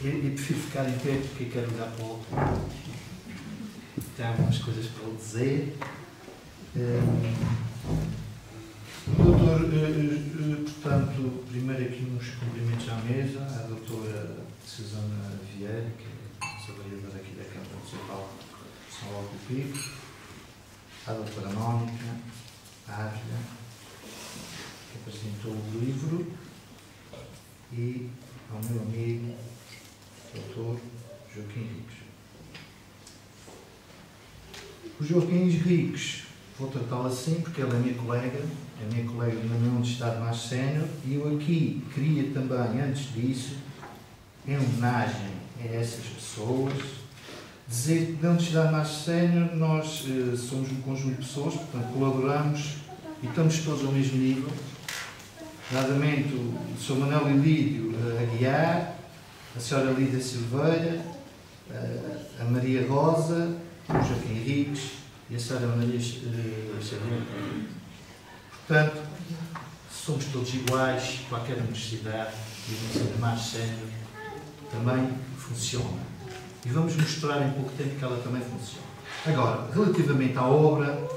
Eu prefiro ficar em pé porque quero olhar para o autor. Tem algumas coisas para lhe dizer. Doutor, portanto, primeiro aqui uns cumprimentos à mesa, à doutora Susana Vieira, que é vereadora aqui da Câmara Municipal de São João do Pico, à doutora Mónica, à Ávila, que apresentou o livro, e ao meu amigo, doutor Joaquim Ricos. O Joaquim Ricos, vou tratá-lo assim porque ele é minha colega na União de Estado mais sénior, e eu aqui queria também, antes disso, em homenagem a essas pessoas, dizer que na Universidade mais sénior nós somos um conjunto de pessoas, portanto colaboramos e estamos todos ao mesmo nível, nomeadamente o Sr. Manuel Ilídio Aguiar, a Sra. Lídia Silveira, a Maria Rosa, o Joaquim Ricos e a Sra. Maria Xavier. Portanto, somos todos iguais, qualquer universidade, e a Universidade mais sénior também funciona. E vamos mostrar em pouco tempo que ela também funciona. Agora, relativamente à obra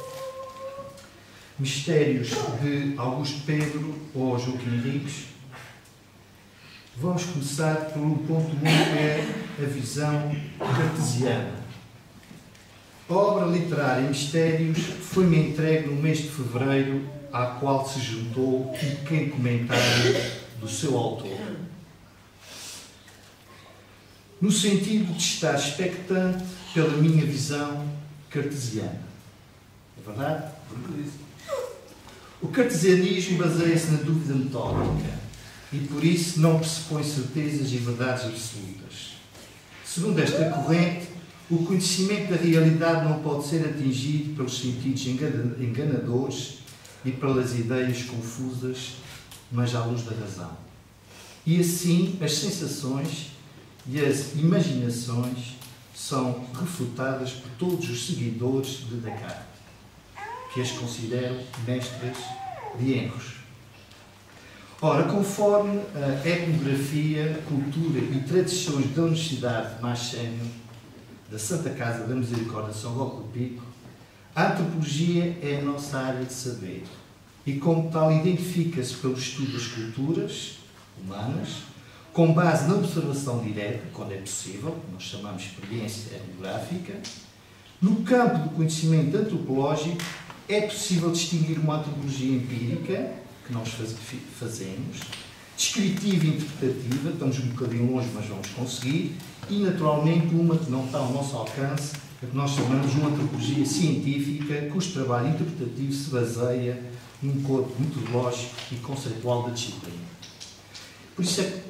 Mistérios de Augusto Pedro ou Joaquim Ricos, vamos começar pelo ponto 1, que é a visão cartesiana. A obra literária Mistérios foi-me entregue no mês de fevereiro, à qual se juntou um pequeno comentário do seu autor, no sentido de estar expectante pela minha visão cartesiana. É verdade? O cartesianismo baseia-se na dúvida metódica e, por isso, não pressupõe certezas e verdades absolutas. Segundo esta corrente, o conhecimento da realidade não pode ser atingido pelos sentidos enganadores e pelas ideias confusas, mas à luz da razão. E assim, as sensações e as imaginações são refutadas por todos os seguidores de Descartes, que as consideram mestres de erros. Ora, conforme a etnografia, cultura e tradições da Universidade mais sénior da Santa Casa da Misericórdia de São Roque do Pico, a antropologia é a nossa área de saber e, como tal, identifica-se pelo estudo das culturas humanas, com base na observação direta, quando é possível, nós chamamos de experiência etnográfica. No campo do conhecimento antropológico, é possível distinguir uma antropologia empírica, que nós fazemos, descritiva e interpretativa, estamos um bocadinho longe, mas vamos conseguir, e, naturalmente, uma que não está ao nosso alcance, a que nós chamamos de uma antropologia científica, cujo trabalho interpretativo se baseia num corpo metodológico e conceitual da disciplina. Por isso é que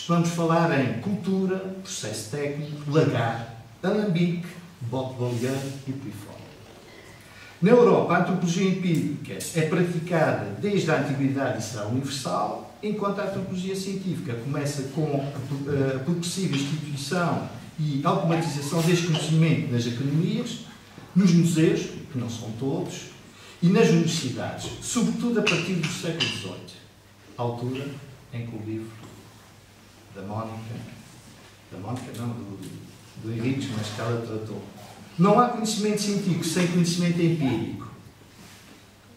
vamos falar em cultura, processo técnico, lagar, alambique, bote baleeiro e por aí fora. Na Europa, a antropologia empírica é praticada desde a antiguidade e será universal, enquanto a antropologia científica começa com a progressiva instituição e automatização deste conhecimento nas academias, nos museus, que não são todos, e nas universidades, sobretudo a partir do século XVIII, altura em que o livro da Mónica não, do Henriques, mas que ela tratou. Não há conhecimento científico sem conhecimento empírico.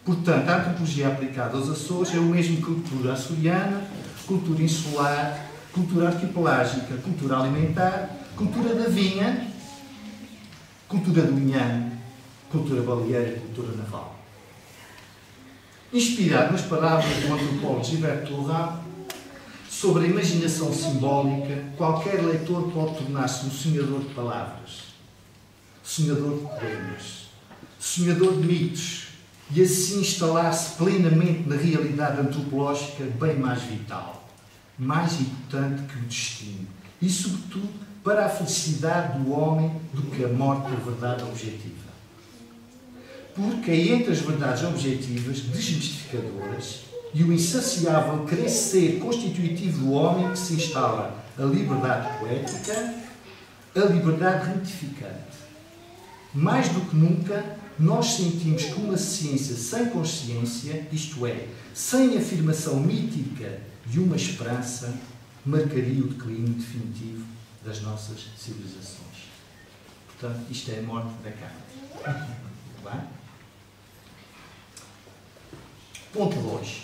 Portanto, a antropologia aplicada aos Açores é o mesmo que cultura açoriana, cultura insular, cultura arquipelágica, cultura alimentar, cultura da vinha, cultura do inhame, cultura baleeira e cultura naval. Inspirado nas palavras do antropólogo Gilbert Tourin sobre a imaginação simbólica, qualquer leitor pode tornar-se um sonhador de palavras, sonhador de poemas, sonhador de mitos, e assim instalar-se plenamente na realidade antropológica bem mais vital, mais importante que o destino, e sobretudo para a felicidade do homem do que a morte da verdade objetiva. Porque é entre as verdades objetivas, desmistificadoras, e o insaciável querer ser constitutivo do homem que se instala a liberdade poética, a liberdade retificante. Mais do que nunca, nós sentimos que uma ciência sem consciência, isto é, sem afirmação mítica de uma esperança, marcaria o declínio definitivo das nossas civilizações. Portanto, isto é a morte da carne. Bem? Ponto 2.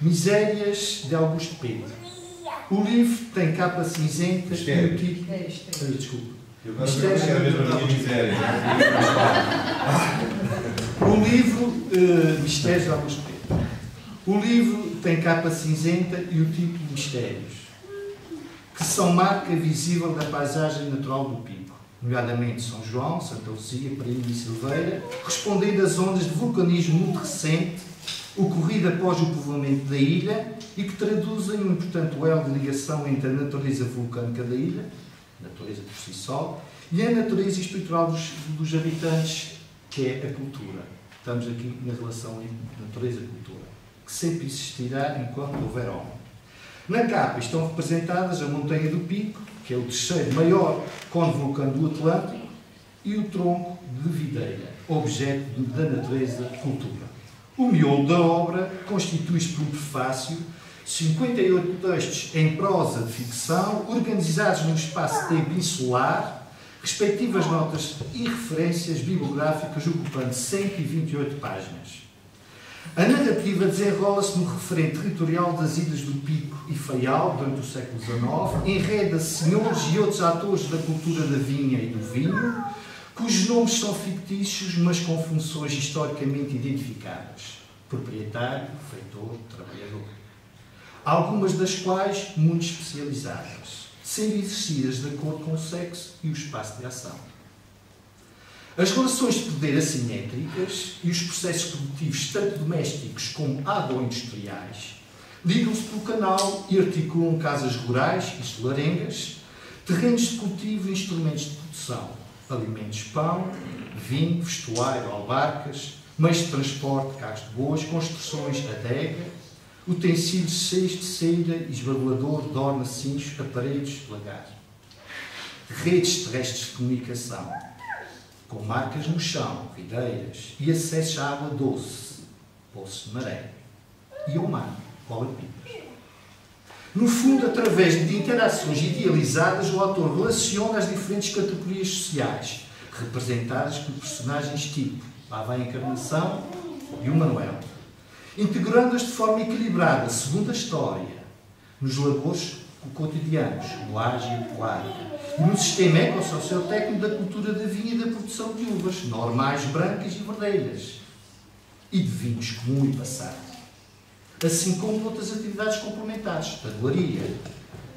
Misérias de Augusto Pedro. O livro tem capa cinzenta e o título... Desculpa. O livro Mistérios de Augusto Pedro. O livro tem capa cinzenta e o título Mistérios, que são marca visível da paisagem natural do Pico, nomeadamente São João, Santa Luzia, Pereira e Silveira, respondendo às ondas de vulcanismo muito recente, ocorrido após o povoamento da ilha e que traduzem um importante elo de ligação entre a natureza vulcânica da ilha, natureza por si só, e a natureza espiritual dos habitantes, que é a cultura. Estamos aqui na relação entre natureza e cultura, que sempre existirá enquanto houver homem. Na capa estão representadas a Montanha do Pico, que é o terceiro maior cone vulcano do Atlântico, e o tronco de videira, objeto da natureza cultura. O miolo da obra constitui-se por um prefácio, 58 textos em prosa de ficção, organizados num espaço-tempo insular, respectivas notas e referências bibliográficas ocupando 128 páginas. A narrativa desenrola-se no referente territorial das ilhas do Pico e Faial durante o século XIX, enreda senhores e outros atores da cultura da vinha e do vinho, cujos nomes são fictícios, mas com funções historicamente identificadas: proprietário, feitor, trabalhador. Algumas das quais muito especializadas, sendo exercidas de acordo com o sexo e o espaço de ação. As relações de poder assimétricas e os processos produtivos, tanto domésticos como agroindustriais, ligam-se pelo canal e articulam casas rurais e solarengas, terrenos de cultivo e instrumentos de produção, alimentos, pão, vinho, vestuário, albarcas, meios de transporte, carros de bois, construções, adega, utensílios, seios de cera, esbagulador, dorna, cincho, aparelhos, lagar. Redes terrestres de comunicação, com marcas no chão, videiras, e acessos à água doce, poços de maré, e ao mar, cola-pipas. No fundo, através de interações idealizadas, o autor relaciona as diferentes categorias sociais, representadas por personagens tipo lá vai a Encarnação e o Manuel, integrando-as de forma equilibrada, segundo a história, nos labores cotidianos, no ágil e poário, e no sistema ecossociotécnico da cultura da vinha e da produção de uvas, normais, brancas e verdeiras, e de vinhos comum e passado, assim como de outras atividades complementares, padelaria,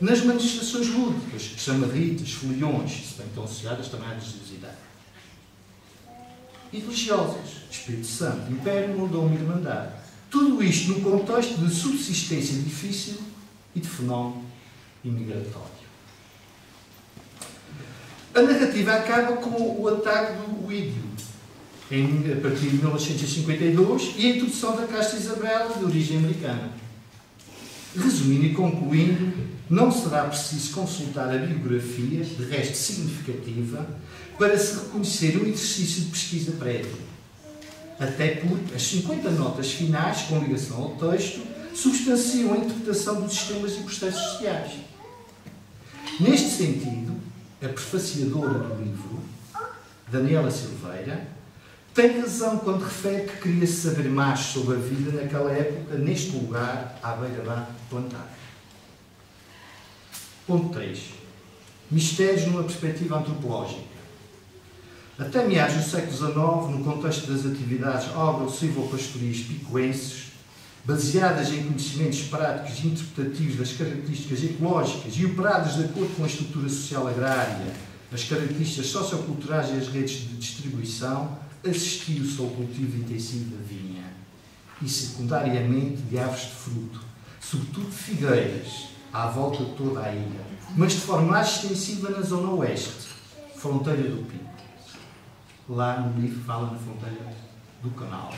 nas manifestações lúdicas, chamarritas, foliões, se bem estão associadas também à religiosidade, e religiosas, Espírito Santo, Império, Mordomo e Irmandade. Tudo isto num contexto de subsistência difícil e de fenómeno imigratório. A narrativa acaba com o ataque do Oídio, a partir de 1952, e a introdução da Casta Isabela, de origem americana. Resumindo e concluindo, não será preciso consultar a bibliografia, de resto significativa, para se reconhecer um exercício de pesquisa prévia. Até porque as 50 notas finais, com ligação ao texto, substanciam a interpretação dos sistemas e processos sociais. Neste sentido, a prefaciadora do livro, Daniela Silveira, tem razão quando refere que queria saber mais sobre a vida naquela época, neste lugar, à beira-mar plantada. Ponto 3. Mistérios numa perspectiva antropológica. Até meados do século XIX, no contexto das atividades agro-silvopastorias picoenses, baseadas em conhecimentos práticos e interpretativos das características ecológicas e operadas de acordo com a estrutura social agrária, as características socioculturais e as redes de distribuição, assistiu-se ao cultivo intensivo da vinha e, secundariamente, de árvores de fruto, sobretudo de figueiras, à volta de toda a ilha, mas de forma mais extensiva na zona oeste, fronteira do Pico. Lá no livro fala na fronteira do canal.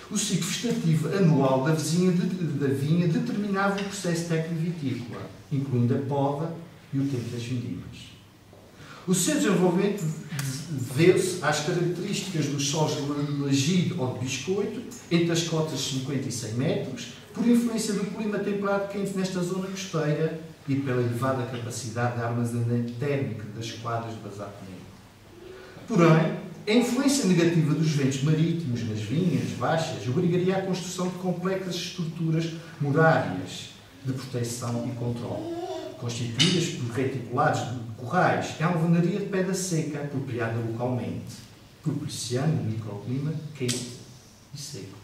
O ciclo vegetativo anual da vinha determinava o processo técnico vitícola, incluindo a poda e o tempo das vindimas. O seu desenvolvimento deveu-se às características dos solos de lagido ou de biscoito, entre as cotas de 50 e 100 metros, por influência do clima temperado quente nesta zona costeira e pela elevada capacidade de armazenamento térmico das quadras de basalto negro. Porém, a influência negativa dos ventos marítimos nas vinhas baixas obrigaria à construção de complexas estruturas murárias de proteção e controle, constituídas por reticulados de corrais. É uma alvenaria de pedra seca apropriada localmente, propiciando um microclima quente e seco.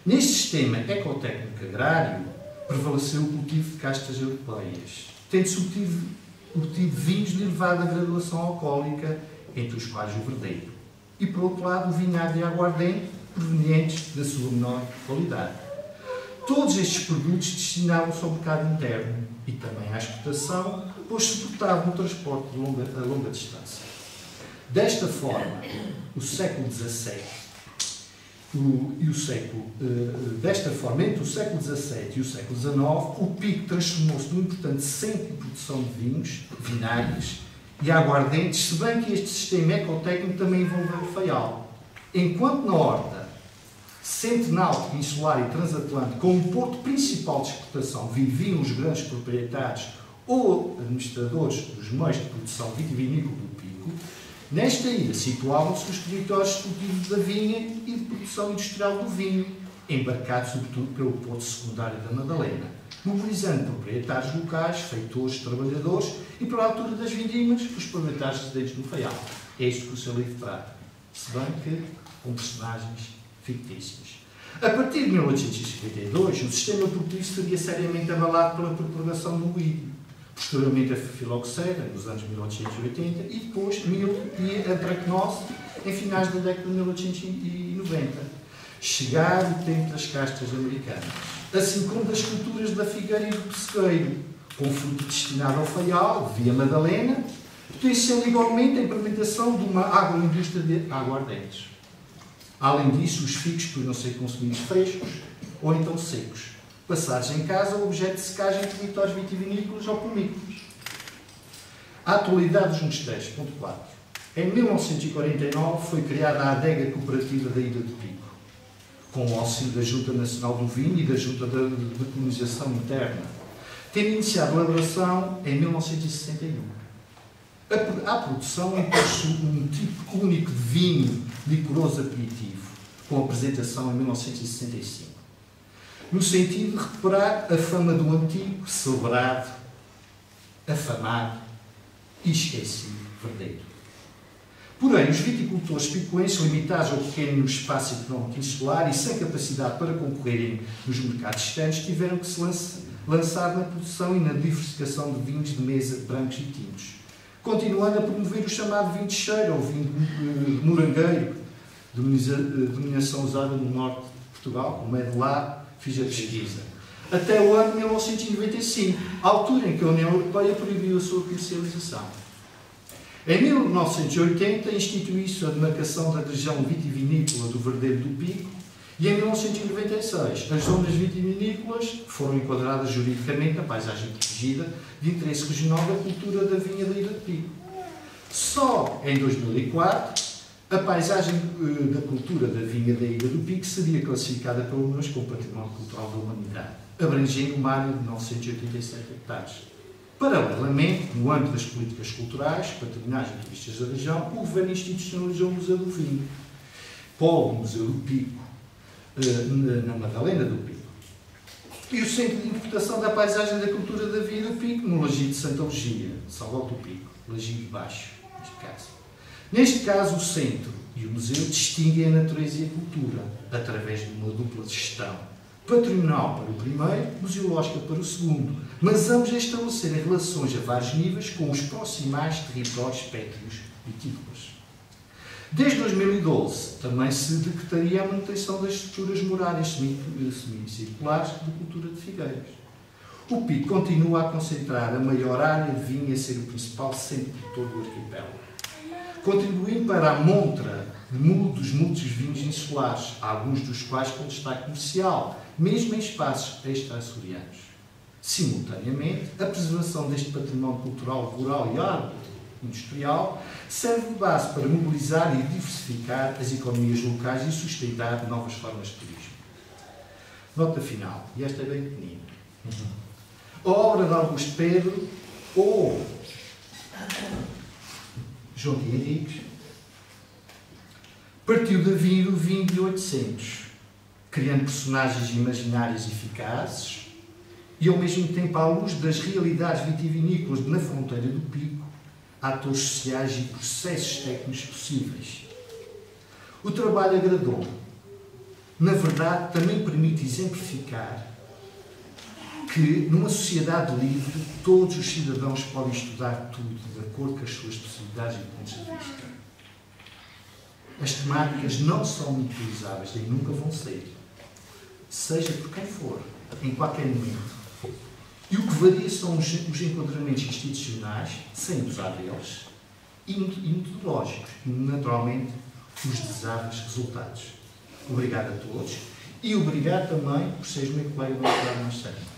Neste sistema ecotécnico agrário, prevaleceu o cultivo de castas europeias, tendo-se obtido vinhos de elevada graduação alcoólica, entre os quais o verdeiro, e, por outro lado, o vinagre e aguardente, provenientes da sua menor qualidade. Todos estes produtos destinavam-se ao mercado interno e também à exportação, pois suportavam o transporte a longa distância. Desta forma, o século XVII entre o século XVII e o século XIX, o Pico transformou-se num importante centro de produção de vinhos, vinagres e aguardentes, se bem que este sistema ecotécnico também envolveu o Faial. Enquanto na Horta, centro náutico, insular e transatlântico, como porto principal de exportação, viviam os grandes proprietários ou administradores dos meios de produção vitivinícola do Pico, nesta ilha situavam-se os territórios cultivos da vinha e de produção industrial do vinho, embarcados sobretudo pelo porto secundário da Madalena, mobilizando proprietários locais, feitores, trabalhadores e, para a altura das vindimas, os proprietários residentes no Faial. É isto que o seu livro trata, se bem que com personagens fictícios. A partir de 1852, o sistema produtivo seria seriamente abalado pela propagação do milho, posteriormente a filoxera, nos anos 1880, e depois milho e antracnose, em finais da década de 1890. Chegar o tempo das castas americanas, assim como das culturas da figueira e do pessegueiro, com fruto destinado ao Faial, via Madalena, potenciando igualmente a implementação de uma agroindústria de aguardentes. Além disso, os figos podiam ser consumidos frescos ou então secos, passados em casa ou objeto de secagem em territórios vitivinícolas ou pomícolas. A atualidade dos mosteiros, ponto 4. Em 1949 foi criada a adega cooperativa da Ilha do Pico, com o auxílio da Junta Nacional do Vinho e da Junta de Colonização Interna, tendo iniciado a elaboração em 1961. À produção impôs-se um tipo único de vinho licoroso aperitivo, com apresentação em 1965, no sentido de recuperar a fama do antigo, celebrado, afamado e esquecido verdeiro. Porém, os viticultores picoenses, limitados ao pequeno espaço económico insular e sem capacidade para concorrerem nos mercados externos, tiveram que se lançar na produção e na diversificação de vinhos de mesa brancos e tintos, continuando a promover o chamado vinho de cheiro ou vinho de morangueiro, denominação usada no norte de Portugal, como é de lá, fiz a pesquisa, até o ano 1995, altura em que a União Europeia proibiu a sua comercialização. Em 1980, instituiu-se a demarcação da região vitivinícola do Verdeiro do Pico e, em 1996, as zonas vitivinícolas foram enquadradas juridicamente na paisagem protegida de interesse regional da cultura da vinha da Ilha do Pico. Só em 2004, a paisagem da cultura da vinha da Ilha do Pico seria classificada pela Unesco como Património Cultural da Humanidade, abrangendo uma área de 987 hectares. Paralelamente, no âmbito das políticas culturais, patrimoniais e turísticas da região, o Governo institucionalizou o Museu do Vinho, polo Museu do Pico, na Madalena do Pico, e o Centro de Interpretação da Paisagem da Cultura da Vinha do Pico, no Lagido de Santa Lugia, Salval do Pico, Lagido Baixo, neste caso. Neste caso, o Centro e o Museu distinguem a natureza e a cultura, através de uma dupla gestão, patrimonial para o primeiro, museológica para o segundo, mas ambos a estabelecerem relações a vários níveis com os proximais territórios espectros vitícolas. Desde 2012, também se decretaria a manutenção das estruturas morárias semicirculares de cultura de figueiras. O Pico continua a concentrar a maior área de vinho e a ser o principal centro produtor do arquipélago, contribuindo para a montra dos múltiplos vinhos insulares, alguns dos quais com destaque comercial, mesmo em espaços extra-açorianos. Simultaneamente, a preservação deste património cultural rural e industrial, serve de base para mobilizar e diversificar as economias locais e sustentar novas formas de turismo. Nota final, e esta é bem pequenina. A obra de Augusto Pedro ou João de Henriques partiu da vinha do vinho de 800, criando personagens imaginários eficazes e, ao mesmo tempo, à luz das realidades vitivinícolas na fronteira do Pico, atores sociais e processos técnicos possíveis. O trabalho agradou. Na verdade, também permite exemplificar que, numa sociedade livre, todos os cidadãos podem estudar tudo de acordo com as suas possibilidades e pontos de vista. As temáticas não são utilizáveis, nem nunca vão ser. Seja por quem for, em qualquer momento. E o que varia são os enquadramentos institucionais, sem abusar deles, e metodológicos, e, naturalmente, os desejáveis resultados. Obrigado a todos e obrigado também por seres meu colega do doutorado mais sério.